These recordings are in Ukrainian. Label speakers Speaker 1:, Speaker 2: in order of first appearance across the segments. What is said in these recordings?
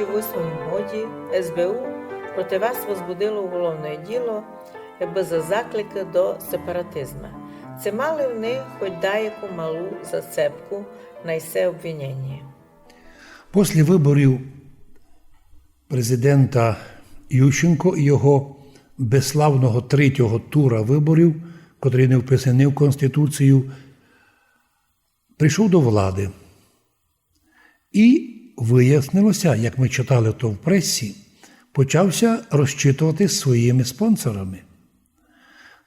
Speaker 1: 2008 годі СБУ проти вас возбудило уголовне діло за заклики до сепаратизму. Це мали вони хоч деяку малу зацепку на це обвинення?
Speaker 2: Після виборів президента Ющенко і його безславного третього тура виборів, котрий не вписаний в Конституцію, прийшов до влади. І вияснилося, як ми читали то в пресі, почався розчитувати своїми спонсорами.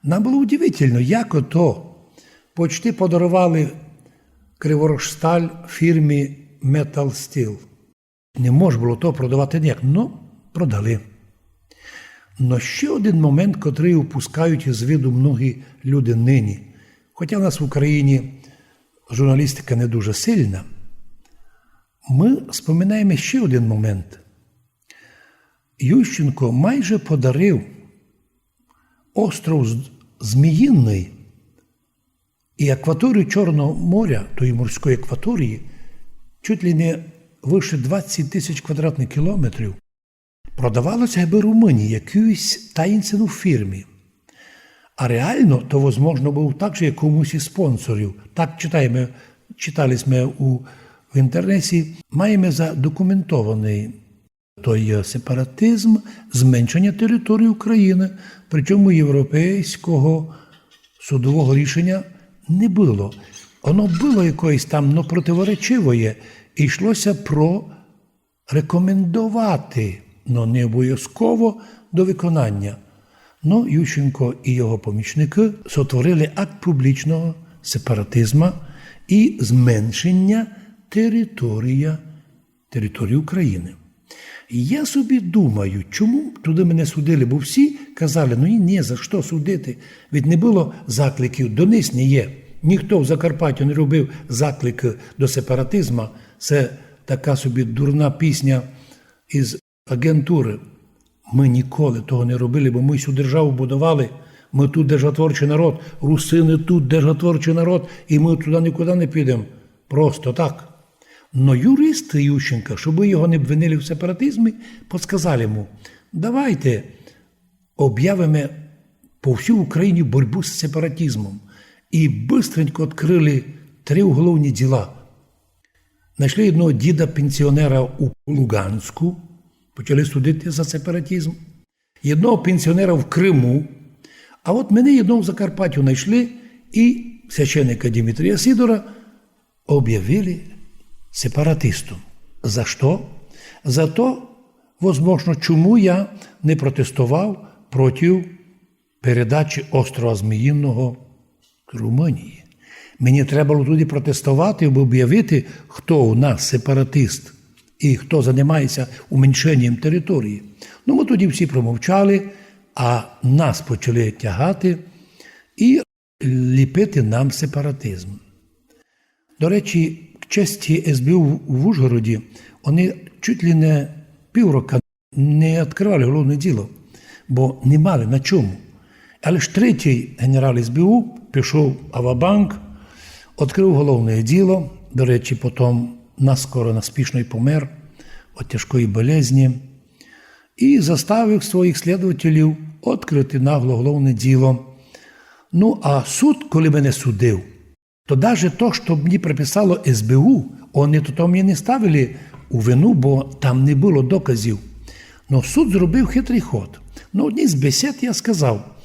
Speaker 2: Нам було удивительно, як ото почти подарували Криворожсталь фірмі Metal Steel. Не можна було то продавати ніяк, але продали. Но ще один момент, котрий упускають із виду многі люди нині. Хоча в нас в Україні журналістика не дуже сильна, ми споминаємо ще один момент. Ющенко майже подарив остров Зміїний і акваторію Чорного моря, тої морської акваторії, чуть ли не вище 20 тисяч квадратних кілометрів, продавалося аби Румунії, якійсь таїнцевій фірмі. А реально, то, можливо, був так же якомусь із спонсорів. Так читали ми в інтернеті, маємо задокументований той сепаратизм, зменшення території України, причому європейського судового рішення не було. Воно було якоїсь там, но противоречивоє, і йшлося про рекомендувати, но не обов'язково до виконання. Но Ющенко і його помічники сотворили акт публічного сепаратизму і зменшення території України. І я собі думаю, чому туди мене судили, бо всі казали, ну і не за що судити, від не було закликів, до низ не є. Ніхто в Закарпатті не робив заклики до сепаратизму, це така собі дурна пісня із агентури. Ми ніколи того не робили, бо ми цю державу будували, ми тут державотворчий народ, русини тут державотворчий народ, і ми туди нікуди не підемо. Просто так. Но юристи Ющенка, щоб його не обвинили в сепаратизмі, подсказали йому, давайте об'явимо по всій Україні боротьбу з сепаратизмом. І бистренько відкрили 3 уголовні діла. Знайшли одного діда-пенсіонера у Луганську, почали судити за сепаратизм. Одного пенсіонера в Криму. А от мене одного в Закарпаттю знайшли і священника Дмитрія Сидора об'явили сепаратистом. За що? За то, можливо, чому я не протестував проти передачі острова Зміїного Румунії. Мені треба було туди протестувати, аби об'явити, хто у нас сепаратист і хто займається уменшенням території. Ну, ми тоді всі промовчали, а нас почали тягати і ліпити нам сепаратизм. До речі, к честі СБУ в Ужгороді, вони чуть ли не півроку не відкривали головне діло, бо не мали на чому. Але ж третій генерал СБУ пішов ава-банк, відкрив головне діло, до речі, потім наскоро наспішно й помер від тяжкої болезні, і заставив своїх слідувателів відкрити нагло головне діло. Ну, а суд, коли мене судив, то навіть то, що мені приписало СБУ, вони то мені не ставили у вину, бо там не було доказів. Но суд зробив хитрий ход. На одній з бесід я сказав,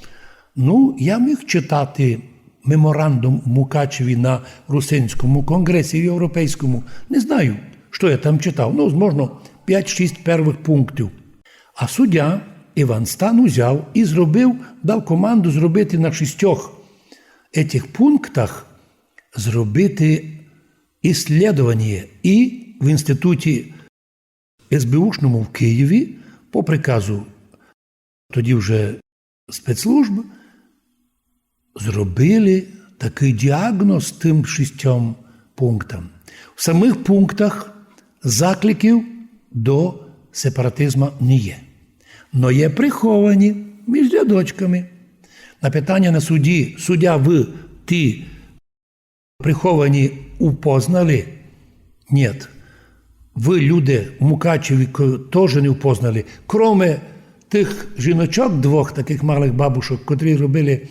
Speaker 2: ну, я міг читати меморандум Мукачеві на Русинському конгресі європейському. Не знаю, що я там читав. Ну, можливо, 5-6 перших пунктів. А суддя Іван Стан узяв і дав команду зробити на 6 цих пунктах, зробити іслідування. І в інституті СБУшному в Києві по приказу тоді вже спецслужб зробили такий діагноз тим 6 пунктам. В самих пунктах закликів до сепаратизму не є. Но є приховані між рядочками. На питання на суді, суддя, ви ті приховані упознали? Ні. ви, люди в Мукачеві, теж не впознали, кроме тих жіночок двох, таких малих бабушок, котрі робили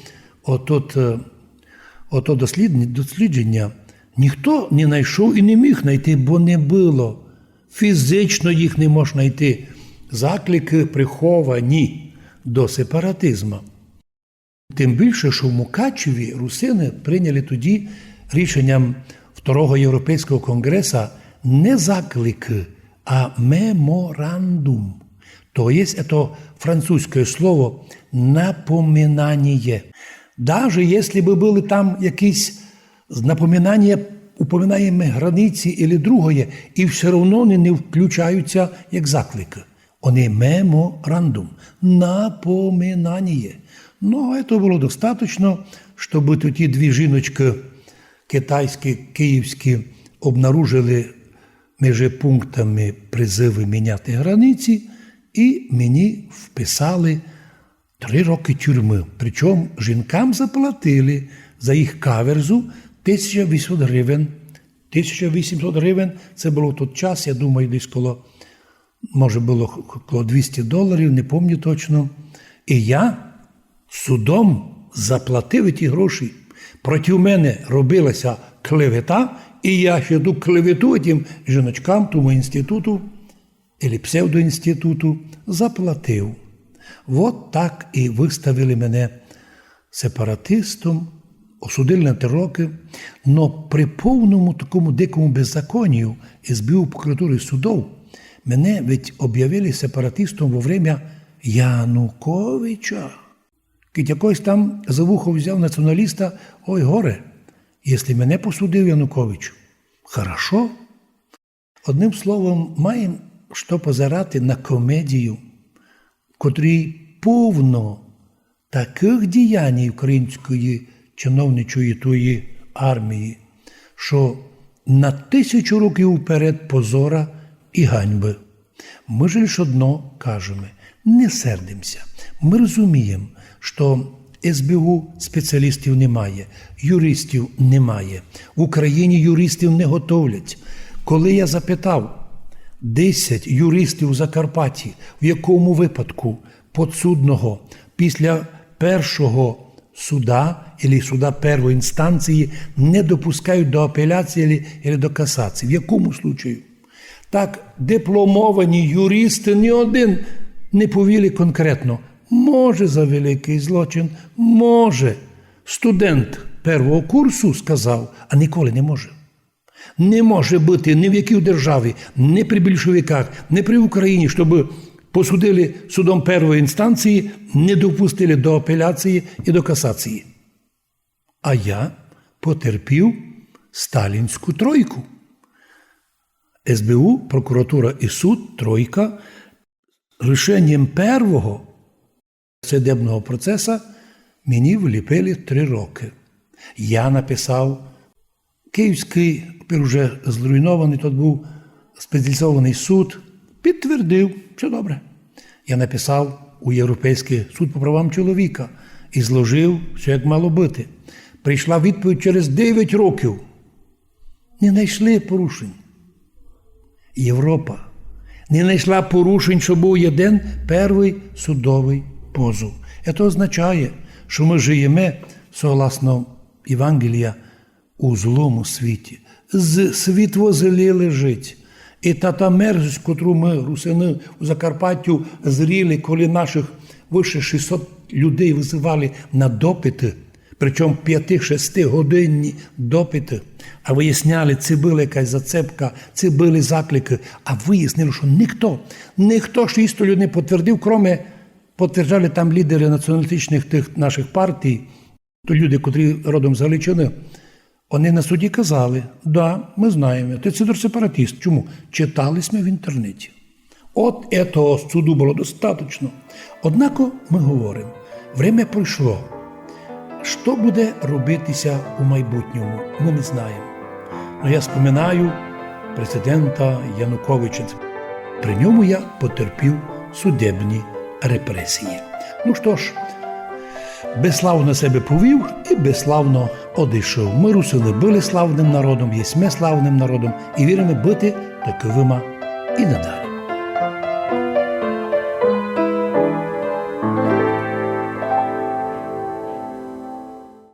Speaker 2: ото дослідження, ніхто не знайшов і не міг знайти, бо не було. Фізично їх не можна знайти. Заклики приховані до сепаратизму. Тим більше, що в Мукачеві русини прийняли тоді рішенням Второго Європейського конгресу не заклики, а меморандум. То є це французьке слово «напоминання». Даже якщо б були там якісь напоминання, упоминаємо границі або другое, і все одно вони не включаються як заклики. Вони меморандум, напоминання. Ну, це було достатньо, щоб ті дві жіночки китайські, київські обнаружили між пунктами призиви міняти границі, і мені вписали 3 роки тюрми. Причому жінкам заплатили за їх каверзу 1800 гривень. 1800 гривень – це було в той час, я думаю, десь може було коло $200, не пам'ятаю точно. І я судом заплатив ті гроші. Проти мене робилася клевета, і я ще ту клевету тим жіночкам, тому інституту, або псевдоінституту, заплатив. От так і виставили мене сепаратистом, осудили на 3 роки, но при повному такому дикому беззаконію СБУ, прокуратури, судов, мене ведь об'явили сепаратистом во время Януковича. Кить якось там за вухо взяв націоналіста, ой, горе, якщо мене посудив Янукович, хорошо. Одним словом, маємо що позирати на комедію, в котрій повно таких діянь української чиновничої тої армії, що на 1000 років вперед позора і ганьби. Ми ж лише одно кажемо, не сердимося. Ми розуміємо, що СБУ спеціалістів немає, юристів немає. В Україні юристів не готовлять. Коли я запитав 10 юристів у Закарпатті, в якому випадку підсудного після першого суда або суда першої інстанції не допускають до апеляції або до касації. В якому случаю? Так, дипломовані юристи ні один не повіли конкретно. Може за великий злочин, може. Студент першого курсу сказав, а ніколи не може. Не може бути ні в якій державі, ні при більшовиках, ні при Україні, щоб посудили судом першої інстанції, не допустили до апеляції і до касації. А я потерпів сталінську тройку. СБУ, прокуратура і суд, тройка, рішенням першого судебного процесу мені вліпили 3 роки. Я написав Київський, тепер вже зруйнований, тут був спеціалізований суд, підтвердив, все добре. Я написав у Європейський суд по правам чоловіка і зложив все, як мало бути. Прийшла відповідь через 9 років. Не знайшли порушень. Європа не знайшла порушень, що був один перший судовий позов. Це означає, що ми живемо, согласно Євангелія, у злому світі. Світ возлі лежить. І та мерзость, котру ми, русини, у Закарпаттю зріли, коли наших вище 600 людей визивали на допити, причому 5-6 годинні допити, а виясняли, це була якась зацепка, це були заклики, а вияснили, що ніхто 600 людей не підтвердив, крім підтверджали там лідери націоналістичних тих наших партій, то люди, котрі родом з Галичини, вони на суді казали, да, ми знаємо, ти сепаратист. Чому? Читались ми в інтернеті. От цього суду було достатньо. Однако ми говоримо, время пройшло. Що буде робитися у майбутньому, ми не знаємо. Но я споминаю президента Януковича. При ньому я потерпів судебні репресії. Ну що ж, безславно себе повів і безславно одійшов. Ми, русини, були славним народом, єсме славним народом і віримо бути таковими і надалі.